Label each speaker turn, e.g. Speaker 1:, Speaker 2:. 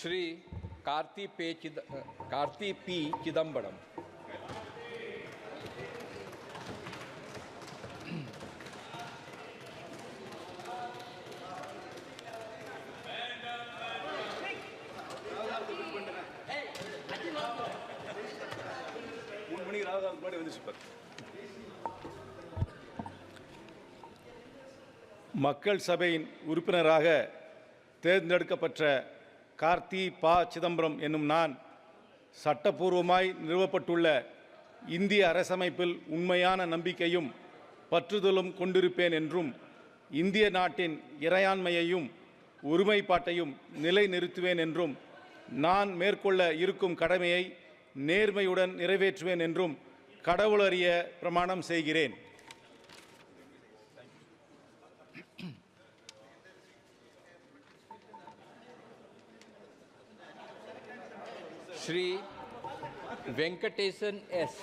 Speaker 1: Shri Karti P Chidambaram.
Speaker 2: மக்கள் சபையின் உறுப்பினராக தேர்ந்தெடுக்கப்பட்ட கார்த்தி பா சிதம்பரம் என்னும் நான் சட்டப்பூர்வமாய் நிறுவப்பட்டுள்ள இந்திய அரசமைப்பில் உண்மையான நம்பிக்கையும் பற்றுதலும் கொண்டிருப்பேன் என்றும் இந்திய நாட்டின் இறையாண்மையையும் ஒருமைப்பாட்டையும் நிலைநிறுத்துவேன் என்றும் நான் மேற்கொள்ள இருக்கும் கடமையை நேர்மையுடன் நிறைவேற்றுவேன் என்றும் கடவுளறிய பிரமாணம் செய்கிறேன்.
Speaker 1: श्री वेंकटेशन एस।